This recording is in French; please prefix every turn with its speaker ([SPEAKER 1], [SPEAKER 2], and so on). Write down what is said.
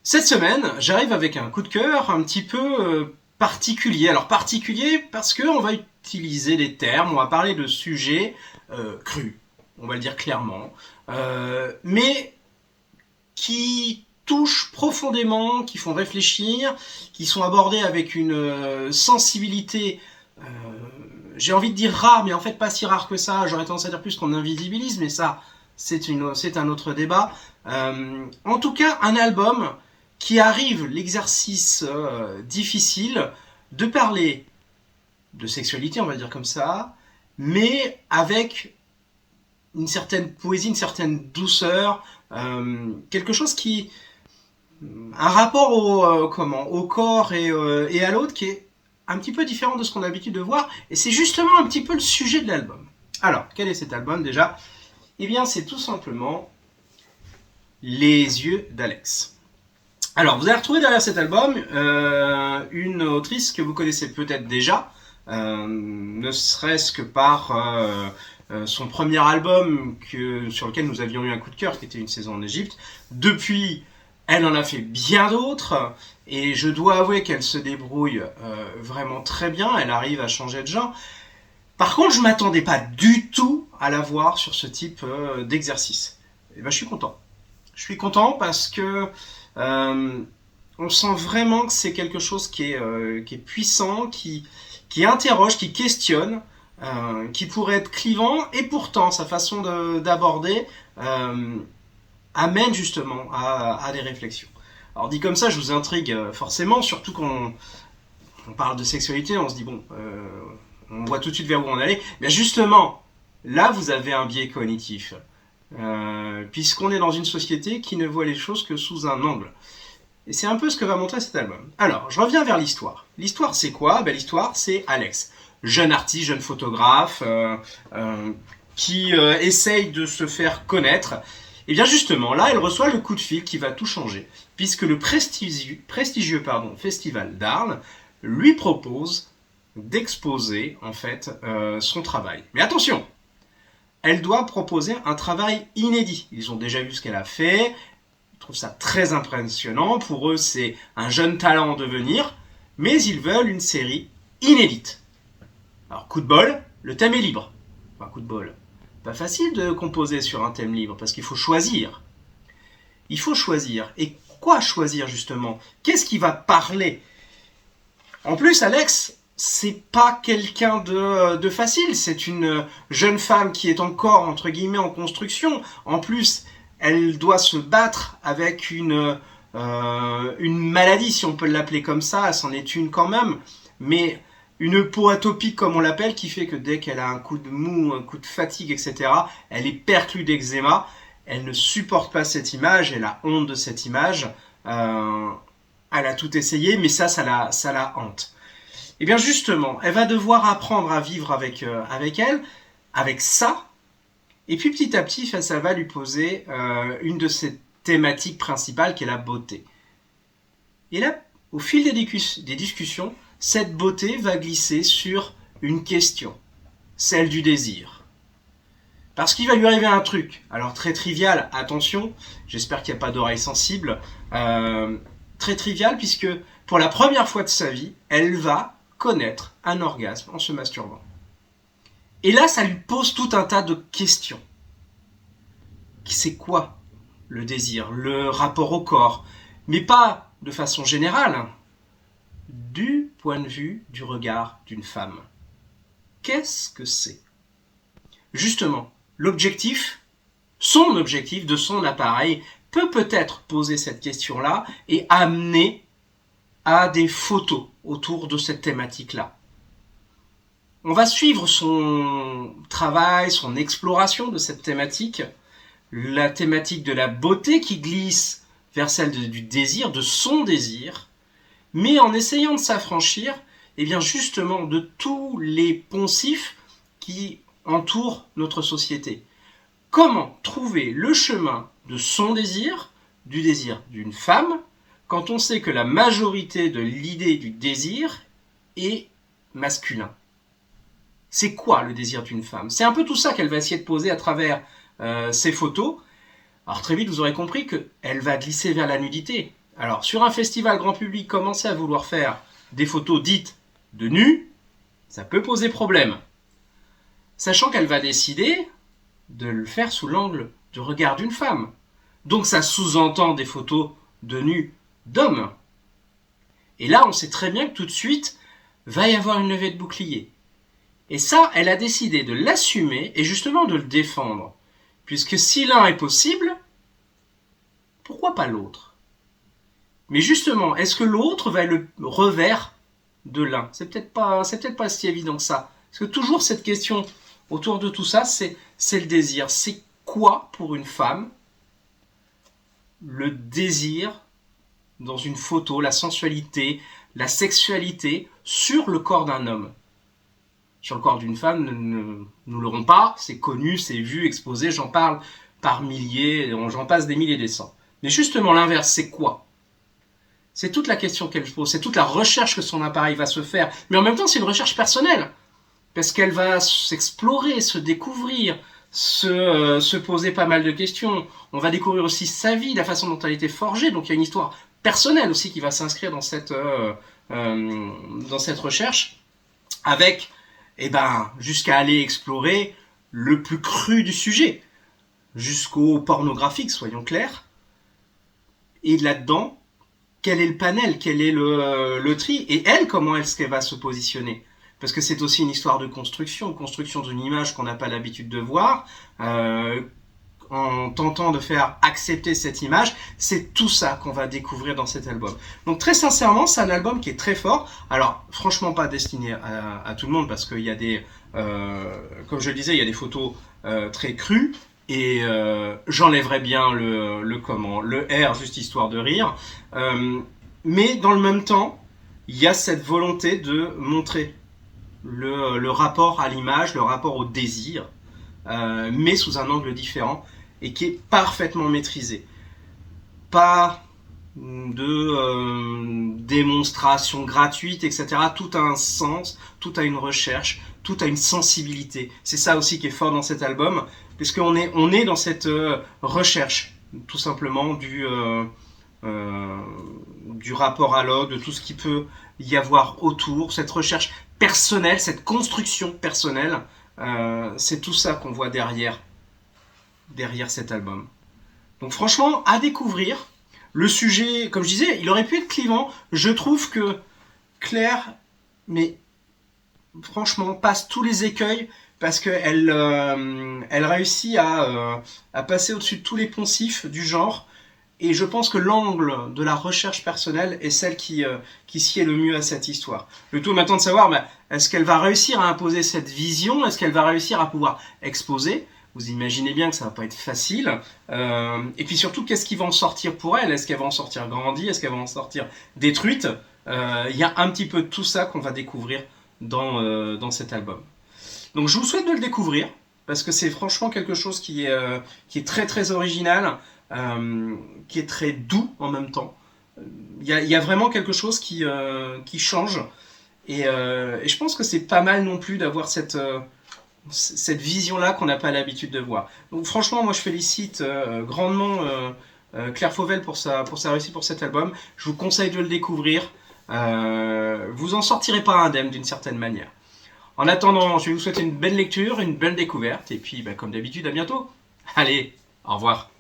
[SPEAKER 1] Cette semaine, j'arrive avec un coup de cœur un petit peu particulier. Alors particulier parce qu'on va utiliser des termes, on va parler de sujets crus, on va le dire clairement, mais qui touchent profondément, qui font réfléchir, qui sont abordés avec une sensibilité, euh, j'ai envie de dire rare, mais en fait pas si rare que ça. J'aurais tendance à dire plus qu'on invisibilise, mais ça, c'est un autre débat. En tout cas, un album qui arrive l'exercice difficile de parler de sexualité, on va dire comme ça, mais avec une certaine poésie, une certaine douceur, quelque chose qui, un rapport au corps et à l'autre qui est un petit peu différent de ce qu'on a l'habitude de voir, et c'est justement un petit peu le sujet de l'album. Alors, quel est cet album déjà? Eh bien, c'est tout simplement Les yeux d'Alex. Alors, vous allez retrouver derrière cet album une autrice que vous connaissez peut-être déjà, ne serait-ce que par son premier album sur lequel nous avions eu un coup de cœur, qui était Une saison en Égypte. Depuis, elle en a fait bien d'autres, et je dois avouer qu'elle se débrouille vraiment très bien, elle arrive à changer de genre. Par contre, je ne m'attendais pas du tout à la voir sur ce type d'exercice. Et ben, je suis content. Je suis content parce que euh, on sent vraiment que c'est quelque chose qui est puissant, qui interroge, qui questionne, qui pourrait être clivant, et pourtant sa façon d'aborder amène justement à des réflexions. Alors dit comme ça, je vous intrigue forcément, surtout quand on parle de sexualité, on se dit bon, on voit tout de suite vers où on allait. Mais justement, là vous avez un biais cognitif. Puisqu'on est dans une société qui ne voit les choses que sous un angle. Et c'est un peu ce que va montrer cet album. Alors, je reviens vers l'histoire. L'histoire, c'est quoi? L'histoire, c'est Alex, jeune artiste, jeune photographe, qui essaye de se faire connaître. Et bien justement, là, elle reçoit le coup de fil qui va tout changer, puisque le prestigieux festival d'Arles lui propose d'exposer en fait son travail. Mais attention, elle doit proposer un travail inédit. Ils ont déjà vu ce qu'elle a fait, ils trouvent ça très impressionnant. Pour eux, c'est un jeune talent en devenir, mais ils veulent une série inédite. Alors, coup de bol, le thème est libre. Enfin, coup de bol. Pas facile de composer sur un thème libre, parce qu'il faut choisir. Il faut choisir. Et quoi choisir, justement? Qu'est-ce qui va parler? En plus, Alex, c'est pas quelqu'un de facile. C'est une jeune femme qui est encore, entre guillemets, en construction. En plus, elle doit se battre avec une maladie, si on peut l'appeler comme ça. C'en est une quand même. Mais une peau atopique, comme on l'appelle, qui fait que dès qu'elle a un coup de mou, un coup de fatigue, etc., elle est perclue d'eczéma. Elle ne supporte pas cette image. Elle a honte de cette image. Elle a tout essayé, mais ça la hante. Et bien justement, elle va devoir apprendre à vivre avec elle, avec ça, et puis petit à petit, ça va lui poser une de ses thématiques principales, qui est la beauté. Et là, au fil des discussions, cette beauté va glisser sur une question, celle du désir. Parce qu'il va lui arriver un truc, alors très trivial, attention, j'espère qu'il n'y a pas d'oreilles sensibles, très trivial, puisque pour la première fois de sa vie, elle va connaître un orgasme en se masturbant. Et là, ça lui pose tout un tas de questions. C'est quoi le désir, le rapport au corps? Mais pas de façon générale, du point de vue du regard d'une femme. Qu'est-ce que c'est? Justement, l'objectif, son objectif de son appareil peut peut-être poser cette question-là et amener à des photos autour de cette thématique-là. On va suivre son travail, son exploration de cette thématique, la thématique de la beauté qui glisse vers celle du désir, de son désir, mais en essayant de s'affranchir, eh bien justement, de tous les poncifs qui entourent notre société. Comment trouver le chemin de son désir, du désir d'une femme, quand on sait que la majorité de l'idée du désir est masculin? C'est quoi le désir d'une femme? C'est un peu tout ça qu'elle va essayer de poser à travers ces photos. Alors très vite, vous aurez compris qu'elle va glisser vers la nudité. Alors, sur un festival grand public, commencer à vouloir faire des photos dites de nu, ça peut poser problème. Sachant qu'elle va décider de le faire sous l'angle du regard d'une femme. Donc ça sous-entend des photos de nu d'hommes. Et là, on sait très bien que tout de suite, va y avoir une levée de bouclier. Et ça, elle a décidé de l'assumer et justement de le défendre. Puisque si l'un est possible, pourquoi pas l'autre? Mais justement, est-ce que l'autre va être le revers de l'un? C'est peut-être pas si évident que ça. Parce que toujours cette question autour de tout ça, c'est le désir. C'est quoi pour une femme le désir dans une photo, la sensualité, la sexualité sur le corps d'un homme? Sur le corps d'une femme, nous l'aurons pas, c'est connu, c'est vu, exposé, j'en parle par milliers, j'en passe des milliers et des cents. Mais justement l'inverse, c'est quoi? C'est toute la question qu'elle pose, c'est toute la recherche que son appareil va se faire. Mais en même temps, c'est une recherche personnelle. Parce qu'elle va s'explorer, se découvrir, se poser pas mal de questions. On va découvrir aussi sa vie, la façon dont elle a été forgée. Donc il y a une histoire personnelle aussi qui va s'inscrire dans cette recherche. Avec, jusqu'à aller explorer le plus cru du sujet. Jusqu'au pornographique, soyons clairs. Et là-dedans, quel est le panel, quel est le tri, et elle, comment est-ce qu'elle va se positionner? Parce que c'est aussi une histoire de construction d'une image qu'on n'a pas l'habitude de voir, en tentant de faire accepter cette image, c'est tout ça qu'on va découvrir dans cet album. Donc très sincèrement, c'est un album qui est très fort, alors franchement pas destiné à tout le monde, parce qu'il y a des, comme je le disais, il y a des photos très crues, et j'enlèverais bien le R juste histoire de rire, mais dans le même temps il y a cette volonté de montrer le rapport à l'image, le rapport au désir, mais sous un angle différent et qui est parfaitement maîtrisé. Pas de démonstration gratuite, etc. Tout a un sens, tout a une recherche, tout a une sensibilité. C'est ça aussi qui est fort dans cet album, puisqu'on est dans cette recherche, tout simplement, du rapport à l'autre, de tout ce qui peut y avoir autour, cette recherche personnelle, cette construction personnelle, c'est tout ça qu'on voit derrière cet album. Donc franchement, à découvrir. Le sujet, comme je disais, il aurait pu être clivant. Je trouve que Claire, mais franchement, passe tous les écueils parce qu'elle elle réussit à passer au-dessus de tous les poncifs du genre. Et je pense que l'angle de la recherche personnelle est celle qui sied le mieux à cette histoire. Le tout maintenant de savoir, est-ce qu'elle va réussir à imposer cette vision? Est-ce qu'elle va réussir à pouvoir exposer? Vous imaginez bien que ça va pas être facile. Et puis surtout, qu'est-ce qui va en sortir pour elle? Est-ce qu'elle va en sortir grandie? Est-ce qu'elle va en sortir détruite? Il y a un petit peu de tout ça qu'on va découvrir dans cet album. Donc je vous souhaite de le découvrir, parce que c'est franchement quelque chose qui est très très original, qui est très doux en même temps. Il y a vraiment quelque chose qui change. Et je pense que c'est pas mal non plus d'avoir cette vision-là qu'on n'a pas l'habitude de voir. Donc franchement, moi je félicite grandement Claire Fauvel pour sa réussite pour cet album. Je vous conseille de le découvrir. Vous en sortirez pas indemne d'une certaine manière. En attendant, je vais vous souhaiter une belle lecture, une belle découverte, et puis comme d'habitude, à bientôt. Allez, au revoir.